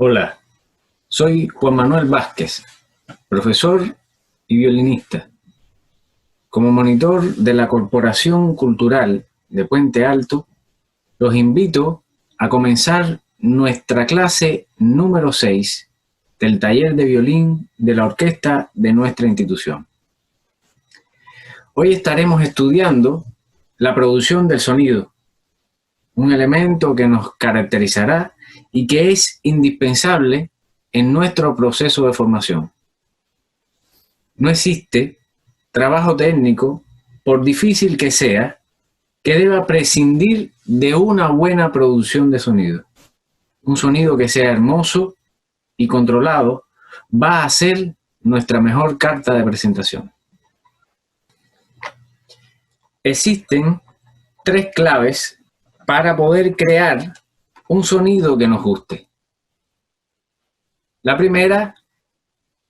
Hola, soy Juan Manuel Vázquez, profesor y violinista. Como monitor de la Corporación Cultural de Puente Alto, los invito a comenzar nuestra clase número 6 del taller de violín de la orquesta de nuestra institución. Hoy estaremos estudiando la producción del sonido, un elemento que nos caracterizará y que es indispensable en nuestro proceso de formación. No existe trabajo técnico, por difícil que sea, que deba prescindir de una buena producción de sonido. Un sonido que sea hermoso y controlado va a ser nuestra mejor carta de presentación. Existen 3 claves para poder crear un sonido que nos guste. La primera,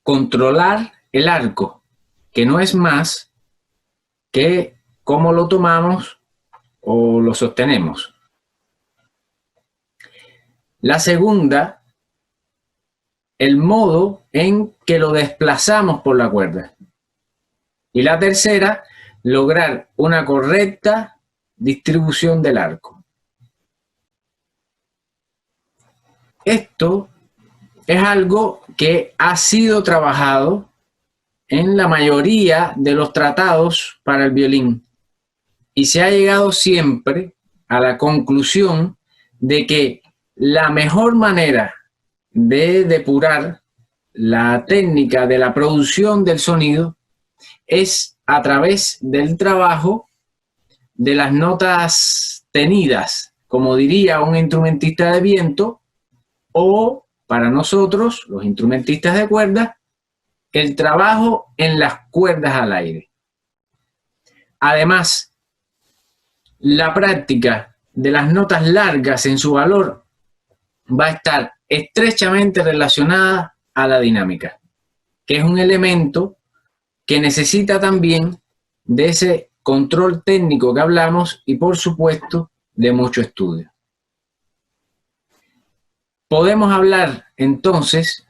controlar el arco, que no es más que cómo lo tomamos o lo sostenemos. La segunda, el modo en que lo desplazamos por la cuerda. Y la tercera, lograr una correcta distribución del arco. Esto es algo que ha sido trabajado en la mayoría de los tratados para el violín y se ha llegado siempre a la conclusión de que la mejor manera de depurar la técnica de la producción del sonido es a través del trabajo de las notas tenidas, como diría un instrumentista de viento, o para nosotros, los instrumentistas de cuerda, el trabajo en las cuerdas al aire. Además, la práctica de las notas largas en su valor va a estar estrechamente relacionada a la dinámica, que es un elemento que necesita también de ese control técnico que hablamos y, por supuesto, de mucho estudio. Podemos hablar entonces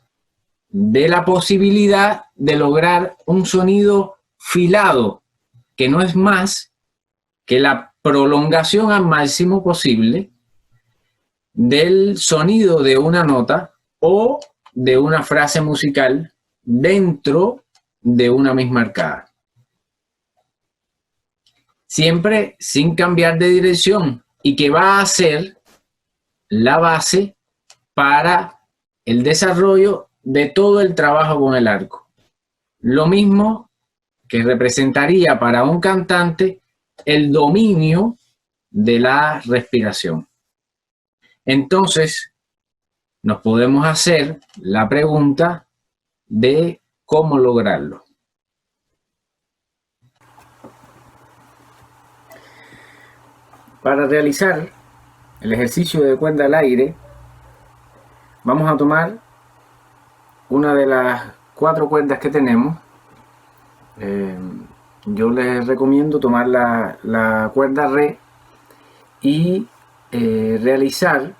de la posibilidad de lograr un sonido filado, que no es más que la prolongación al máximo posible del sonido de una nota o de una frase musical dentro de una misma arcada. Siempre sin cambiar de dirección y que va a ser la base para el desarrollo de todo el trabajo con el arco. Lo mismo que representaría para un cantante el dominio de la respiración. Entonces, nos podemos hacer la pregunta de cómo lograrlo. Para realizar el ejercicio de cuerda al aire, vamos a tomar una de las 4 cuerdas que tenemos. Yo les recomiendo tomar la cuerda re y realizar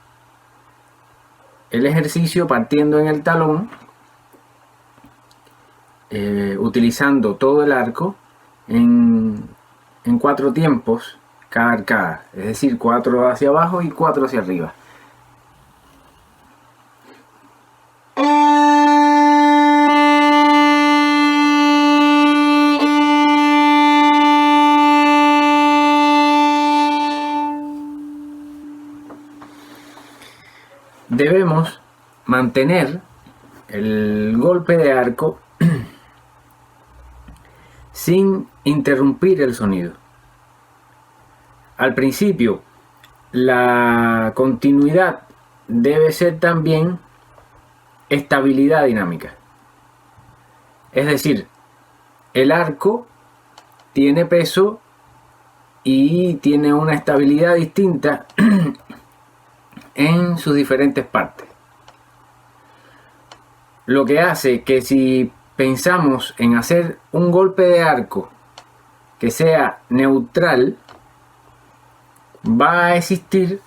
el ejercicio partiendo en el talón, utilizando todo el arco en 4 tiempos cada arcada, es decir, 4 hacia abajo y 4 hacia arriba. Debemos mantener el golpe de arco sin interrumpir el sonido. Al principio, la continuidad debe ser también estabilidad dinámica. Es decir, el arco tiene peso y tiene una estabilidad distinta en sus diferentes partes. Lo que hace que si pensamos en hacer un golpe de arco que sea neutral, va a existir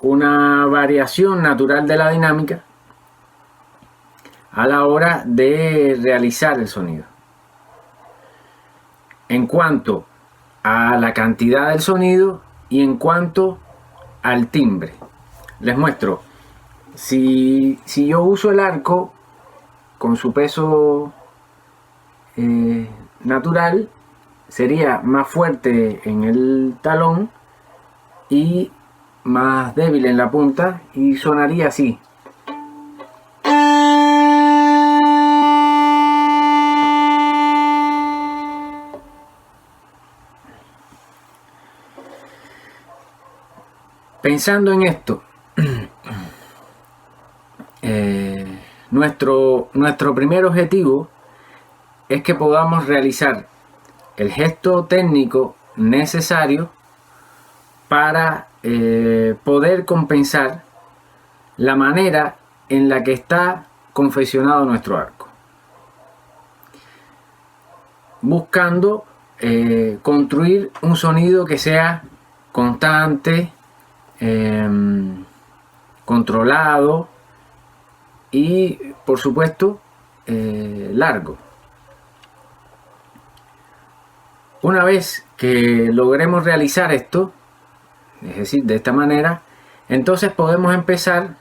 una variación natural de la dinámica a la hora de realizar el sonido. En cuanto a la cantidad del sonido y en cuanto al timbre. Les muestro. Si yo uso el arco con su peso natural, sería más fuerte en el talón y más débil en la punta, y sonaría así. Pensando en esto, nuestro primer objetivo es que podamos realizar el gesto técnico necesario para poder compensar la manera en la que está confeccionado nuestro arco, buscando construir un sonido que sea constante, controlado y, por supuesto, largo. Una vez que logremos realizar esto, es decir, de esta manera, entonces podemos empezar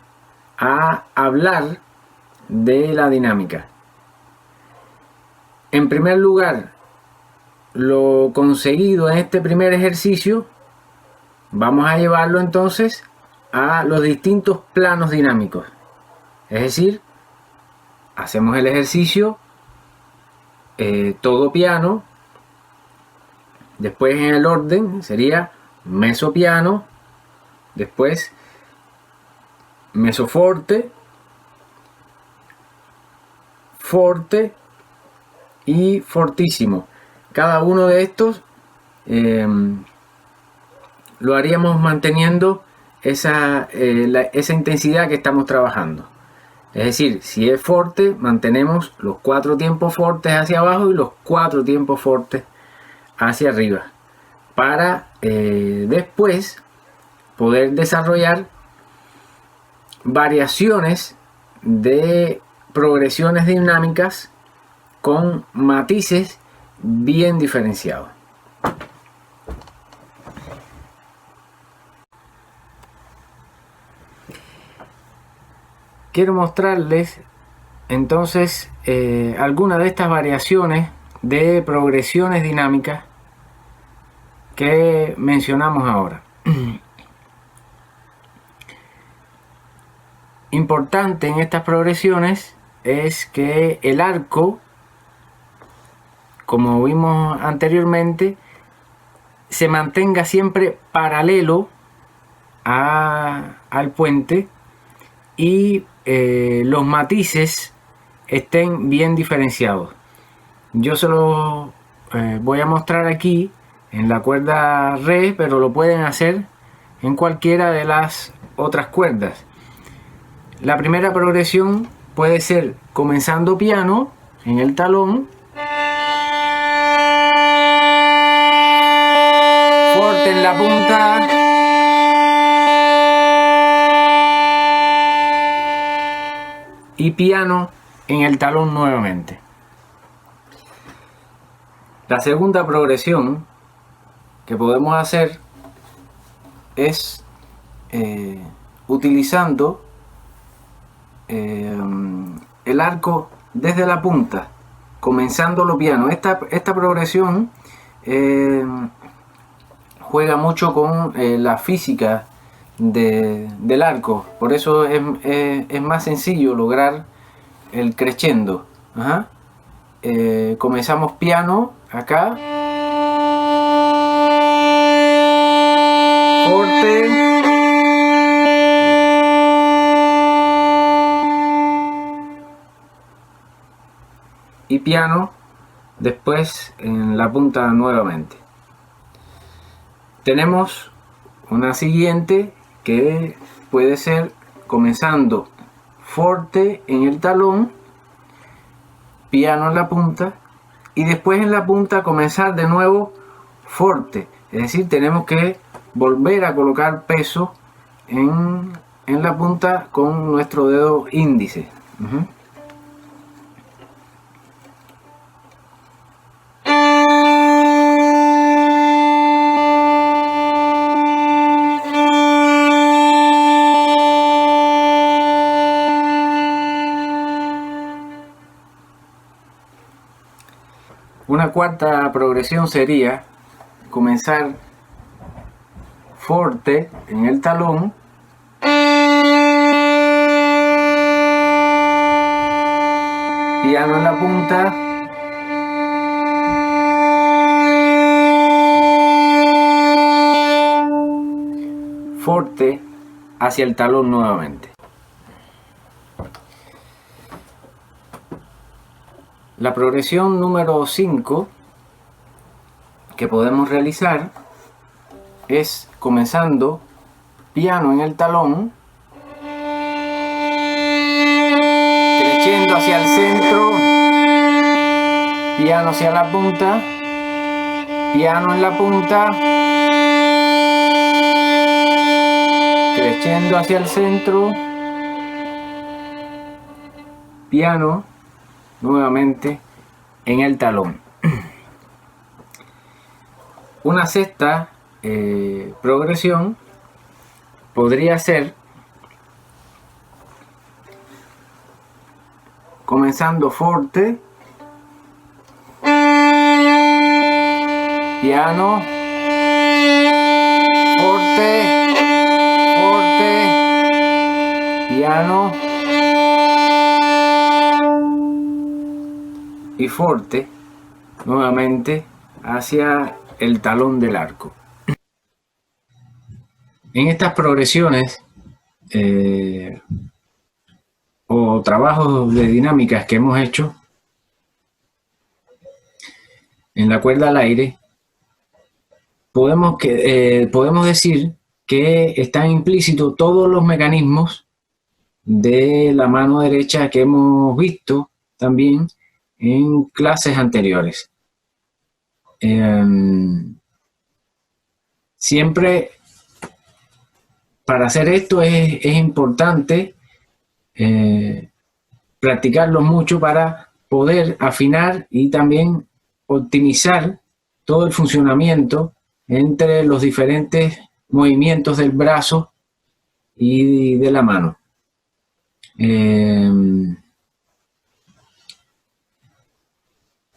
a hablar de la dinámica. En primer lugar, lo conseguido en este primer ejercicio, vamos a llevarlo entonces a los distintos planos dinámicos. Es decir, hacemos el ejercicio todo piano, después en el orden sería mesopiano, después mesoforte, forte y fortísimo. Cada uno de estos lo haríamos manteniendo esa intensidad que estamos trabajando. Es decir, si es forte, mantenemos los 4 tiempos fortes hacia abajo y los 4 tiempos fortes hacia arriba, para después poder desarrollar variaciones de progresiones dinámicas con matices bien diferenciados. Quiero mostrarles entonces algunas de estas variaciones de progresiones dinámicas que mencionamos ahora. Importante en estas progresiones es que el arco, como vimos anteriormente, se mantenga siempre paralelo al puente y los matices estén bien diferenciados. Yo se lo voy a mostrar aquí en la cuerda re, pero lo pueden hacer en cualquiera de las otras cuerdas. La primera progresión puede ser comenzando piano en el talón, forte en la punta, y piano en el talón nuevamente. La segunda progresión que podemos hacer es utilizando el arco desde la punta, comenzando lo piano. Esta progresión juega mucho con la física del arco, por eso es más sencillo lograr el crescendo. Comenzamos piano acá, forte, y piano después en la punta nuevamente. Tenemos una siguiente que puede ser comenzando forte en el talón, piano en la punta, y después en la punta comenzar de nuevo forte. Es decir, tenemos que volver a colocar peso en la punta con nuestro dedo índice. Una cuarta progresión sería comenzar forte en el talón, piano en la punta, forte hacia el talón nuevamente. La progresión número 5 que podemos realizar es comenzando piano en el talón, creciendo hacia el centro, piano hacia la punta, piano en la punta, creciendo hacia el centro, piano nuevamente en el talón. Una sexta progresión podría ser comenzando forte, piano, forte, forte, piano y forte nuevamente hacia el talón del arco. En estas progresiones o trabajos de dinámicas que hemos hecho en la cuerda al aire, podemos decir que están implícitos todos los mecanismos de la mano derecha que hemos visto también en clases anteriores. Siempre para hacer esto es importante practicarlo mucho para poder afinar y también optimizar todo el funcionamiento entre los diferentes movimientos del brazo y de la mano.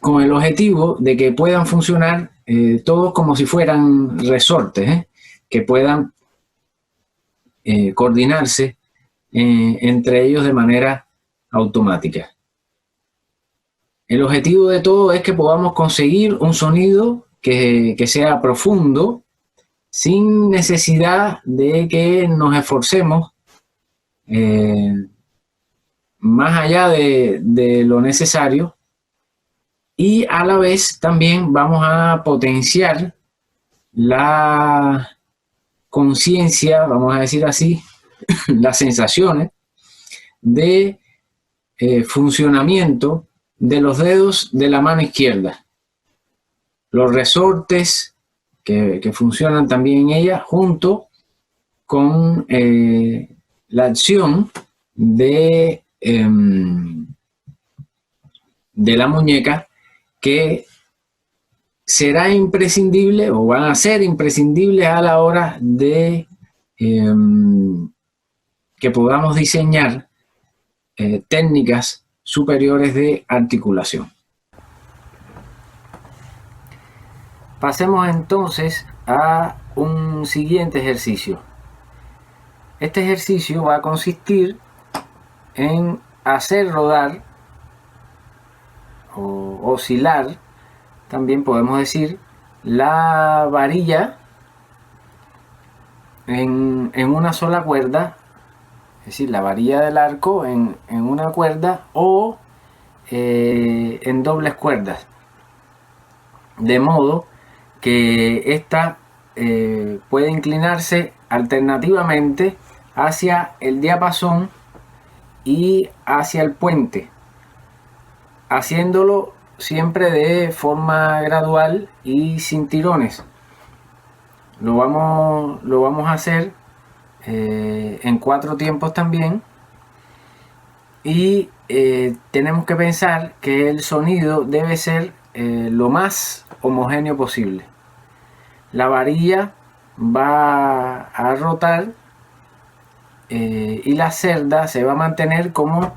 Con el objetivo de que puedan funcionar todos como si fueran resortes, que puedan coordinarse entre ellos de manera automática. El objetivo de todo es que podamos conseguir un sonido que sea profundo, sin necesidad de que nos esforcemos más allá de lo necesario, y a la vez también vamos a potenciar la conciencia, vamos a decir así, las sensaciones de funcionamiento de los dedos de la mano izquierda, los resortes que funcionan también en ella, junto con la acción de la muñeca, que será imprescindible o van a ser imprescindibles a la hora de que podamos diseñar técnicas superiores de articulación. Pasemos entonces a un siguiente ejercicio. Este ejercicio va a consistir en hacer rodar o oscilar, también podemos decir, la varilla en una sola cuerda, es decir, la varilla del arco en una cuerda o en dobles cuerdas, de modo que ésta puede inclinarse alternativamente hacia el diapasón y hacia el puente, haciéndolo siempre de forma gradual y sin tirones. Lo vamos a hacer en 4 tiempos también, y tenemos que pensar que el sonido debe ser lo más homogéneo posible. La varilla va a rotar y la cerda se va a mantener como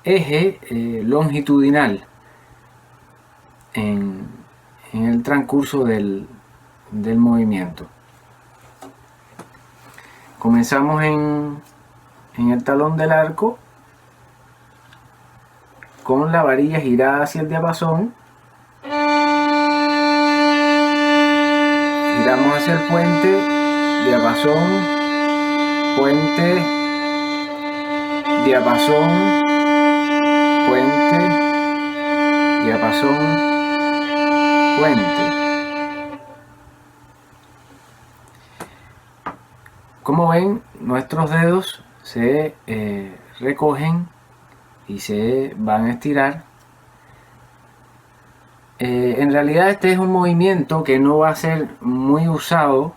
eje longitudinal. en el transcurso del movimiento. Comenzamos en el talón del arco con la varilla girada hacia el diapasón. Giramos hacia el puente, diapasón, puente, diapasón, puente, diapasón, puente. Como ven, nuestros dedos se recogen y se van a estirar. En realidad este es un movimiento que no va a ser muy usado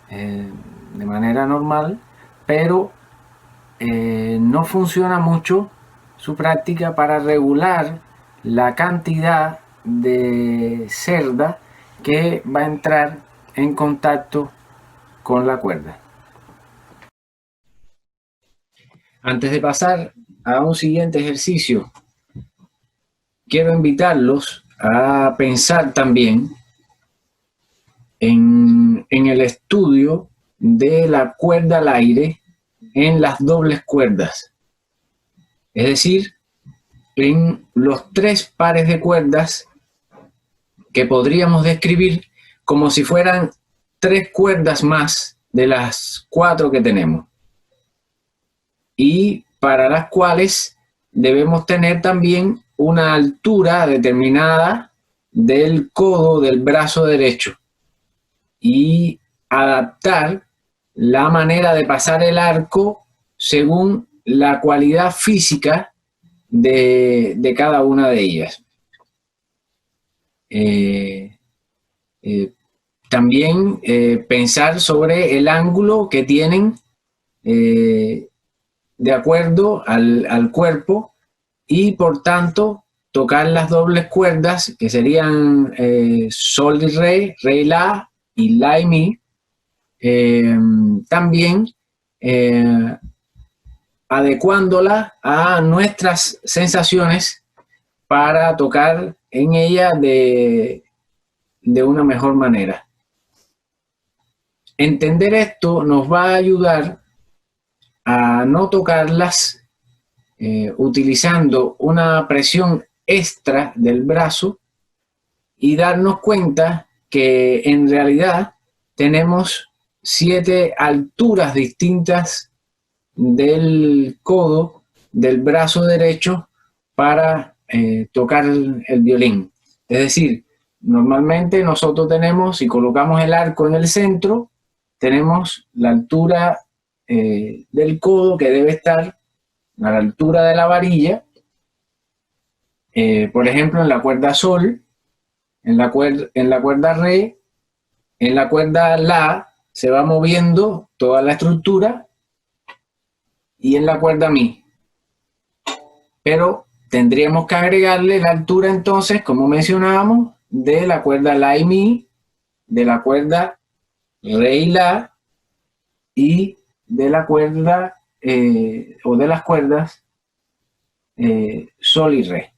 de manera normal, pero no funciona mucho su práctica para regular la cantidad de cerda que va a entrar en contacto con la cuerda. Antes de pasar a un siguiente ejercicio, quiero invitarlos a pensar también en el estudio de la cuerda al aire en las dobles cuerdas. Es decir, en los 3 pares de cuerdas que podríamos describir como si fueran 3 cuerdas más de las 4 que tenemos. Y para las cuales debemos tener también una altura determinada del codo del brazo derecho y adaptar la manera de pasar el arco según la cualidad física de cada una de ellas. También pensar sobre el ángulo que tienen de acuerdo al cuerpo y por tanto tocar las dobles cuerdas que serían sol y re, re y la y mi. También adecuándola a nuestras sensaciones para tocar en ella de una mejor manera. Entender esto nos va a ayudar a no tocarlas utilizando una presión extra del brazo y darnos cuenta que en realidad tenemos 7 alturas distintas del codo del brazo derecho para tocar el violín. Es decir, normalmente nosotros tenemos, si colocamos el arco en el centro, tenemos la altura del codo que debe estar a la altura de la varilla. Por ejemplo, en la cuerda sol, en la cuerda re, en la cuerda la, se va moviendo toda la estructura, y en la cuerda mi. Pero tendríamos que agregarle la altura entonces, como mencionábamos, de la cuerda la y mi, de la cuerda re y la, y de la cuerda o de las cuerdas sol y re.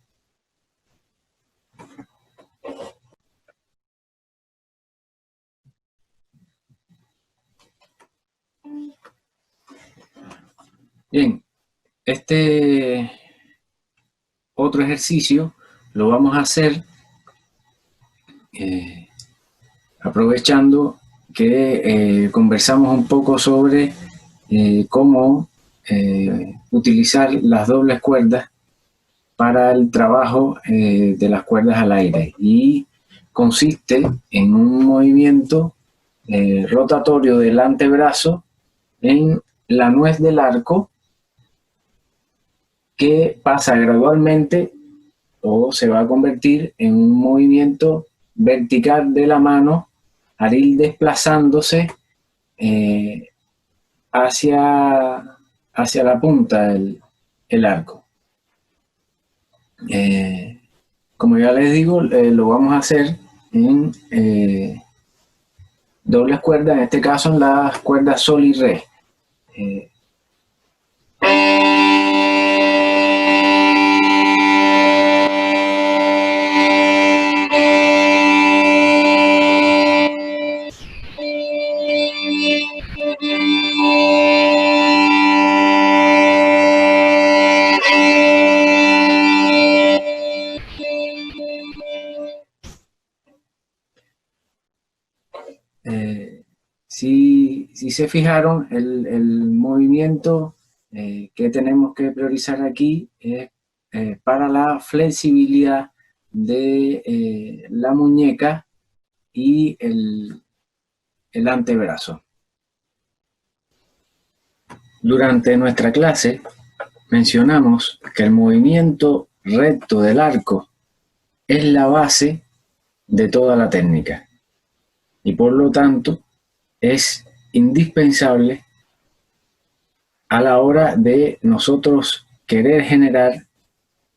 Bien, este otro ejercicio lo vamos a hacer aprovechando que conversamos un poco sobre cómo utilizar las dobles cuerdas para el trabajo de las cuerdas al aire, y consiste en un movimiento rotatorio del antebrazo en la nuez del arco que pasa gradualmente o se va a convertir en un movimiento vertical de la mano al ir desplazándose hacia la punta del arco. Como ya les digo, lo vamos a hacer en dobles cuerdas, en este caso en las cuerdas sol y re. si se fijaron, el movimiento que tenemos que priorizar aquí es para la flexibilidad de la muñeca y el antebrazo. Durante nuestra clase mencionamos que el movimiento recto del arco es la base de toda la técnica y por lo tanto es indispensable a la hora de nosotros querer generar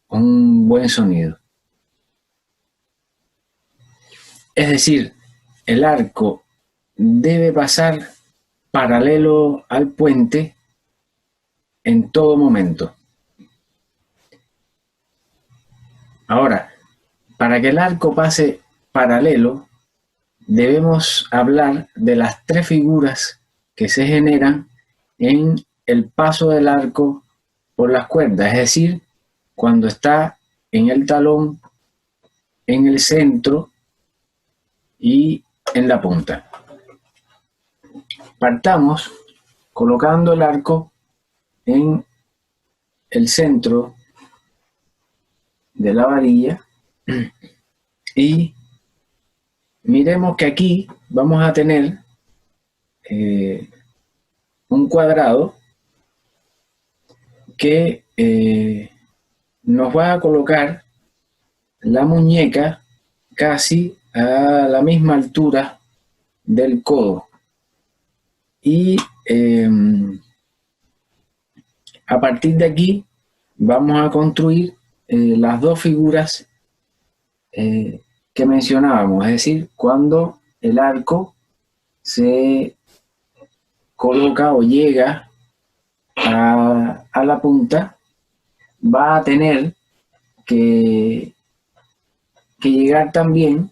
un buen sonido. Es decir, el arco debe pasar paralelo al puente en todo momento. Ahora, para que el arco pase paralelo, debemos hablar de las tres figuras que se generan en el paso del arco por las cuerdas, es decir, cuando está en el talón, en el centro y en la punta. Partamos colocando el arco en el centro de la varilla y miremos que aquí vamos a tener un cuadrado que nos va a colocar la muñeca casi a la misma altura del codo y a partir de aquí vamos a construir las dos figuras que mencionábamos, es decir, cuando el arco se coloca o llega a la punta, va a tener que llegar también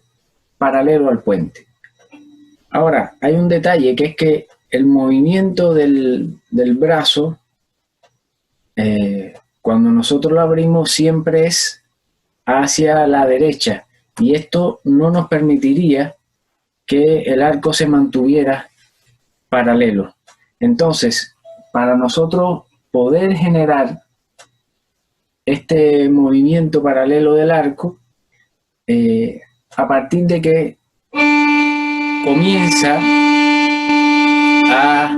paralelo al puente. Ahora, hay un detalle que es que el movimiento del brazo, cuando nosotros lo abrimos, siempre es hacia la derecha y esto no nos permitiría que el arco se mantuviera paralelo. Entonces, para nosotros poder generar este movimiento paralelo del arco, a partir de que comienza a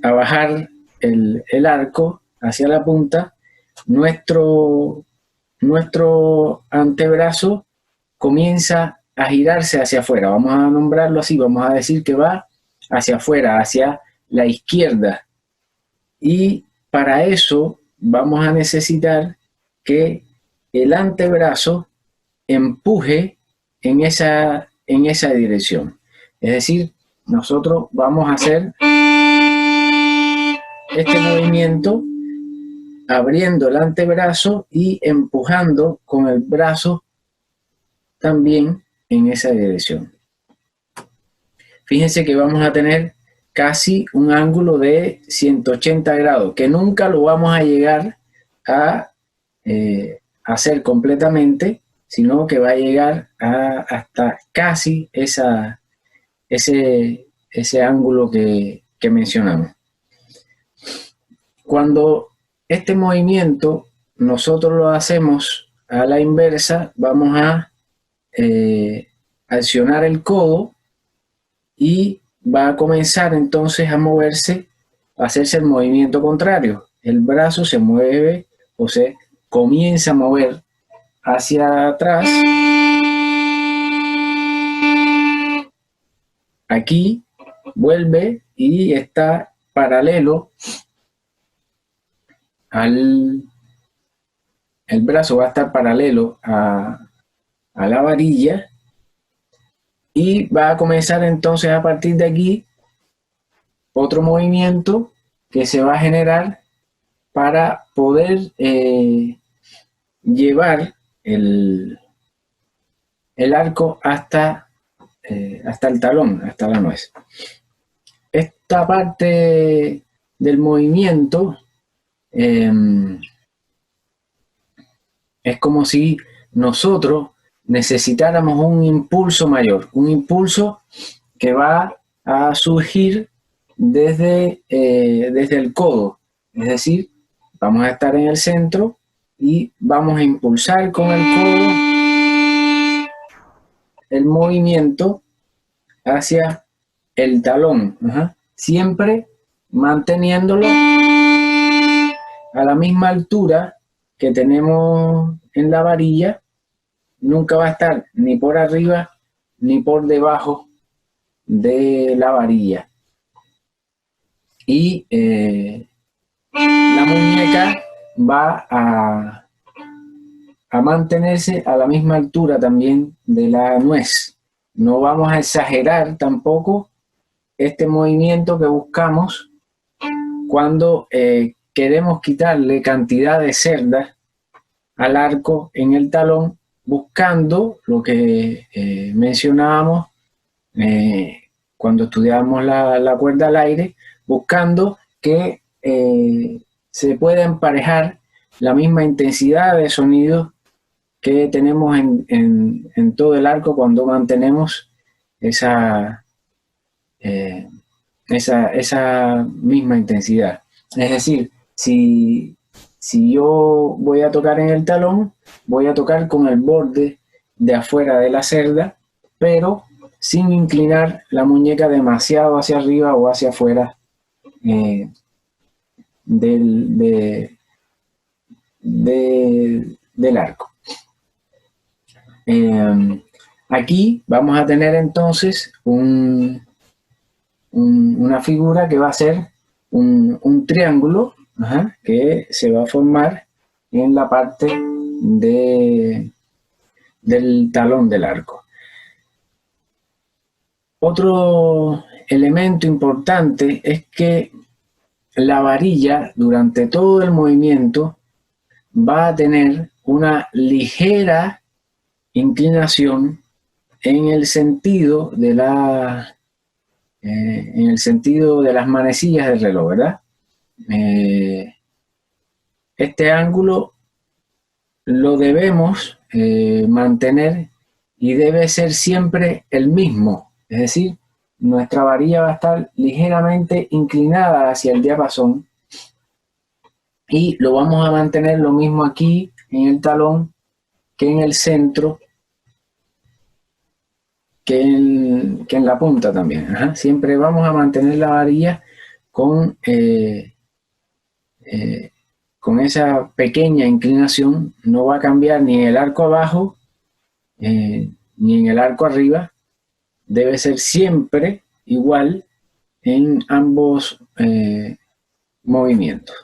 bajar el arco hacia la punta, nuestro antebrazo comienza a girarse hacia afuera. Vamos a nombrarlo así, vamos a decir que va hacia afuera, hacia la izquierda. Y para eso vamos a necesitar que el antebrazo empuje en esa dirección. Es decir, nosotros vamos a hacer este movimiento abriendo el antebrazo y empujando con el brazo también en esa dirección. Fíjense que vamos a tener casi un ángulo de 180 grados, que nunca lo vamos a llegar a hacer completamente, sino que va a llegar hasta casi ese ángulo que mencionamos. Cuando este movimiento nosotros lo hacemos a la inversa, vamos a accionar el codo y va a comenzar entonces a moverse, a hacerse el movimiento contrario. El brazo se mueve o se comienza a mover hacia atrás. Aquí vuelve y está paralelo el brazo va a estar paralelo a la varilla y va a comenzar entonces a partir de aquí otro movimiento que se va a generar para poder llevar el arco hasta el talón, hasta la nuez. Esta parte del movimiento es como si nosotros necesitáramos un impulso mayor, un impulso que va a surgir desde el codo. Es decir, vamos a estar en el centro y vamos a impulsar con el codo el movimiento hacia el talón. Siempre manteniéndolo a la misma altura que tenemos en la varilla. Nunca va a estar ni por arriba ni por debajo de la varilla. Y la muñeca va a mantenerse a la misma altura también de la nuez. No vamos a exagerar tampoco este movimiento que buscamos cuando queremos quitarle cantidad de cerdas al arco en el talón, buscando lo que mencionábamos cuando estudiábamos la cuerda al aire, buscando que se pueda emparejar la misma intensidad de sonido que tenemos en todo el arco cuando mantenemos esa misma intensidad. Es decir, si yo voy a tocar en el talón, voy a tocar con el borde de afuera de la cerda, pero sin inclinar la muñeca demasiado hacia arriba o hacia afuera del arco. Aquí vamos a tener entonces una figura que va a ser un triángulo que se va a formar en la parte del talón del arco. Otro elemento importante es que la varilla durante todo el movimiento va a tener una ligera inclinación en el sentido de las manecillas del reloj, ¿verdad? Este ángulo lo debemos mantener y debe ser siempre el mismo. Es decir, nuestra varilla va a estar ligeramente inclinada hacia el diapasón y lo vamos a mantener lo mismo aquí en el talón que en el centro, que en la punta también. Siempre vamos a mantener la varilla con esa pequeña inclinación. No va a cambiar ni en el arco abajo ni en el arco arriba. Debe ser siempre igual en ambos movimientos.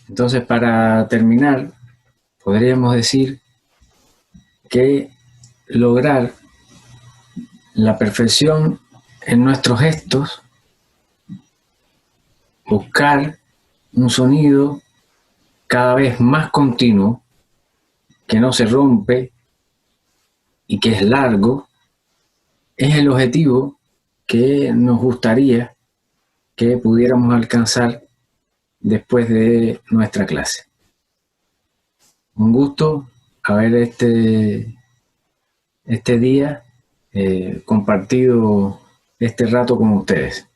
Entonces, para terminar, podríamos decir que lograr la perfección en nuestros gestos, buscar un sonido cada vez más continuo, que no se rompe y que es largo, es el objetivo que nos gustaría que pudiéramos alcanzar después de nuestra clase. Un gusto haber este día compartido este rato con ustedes.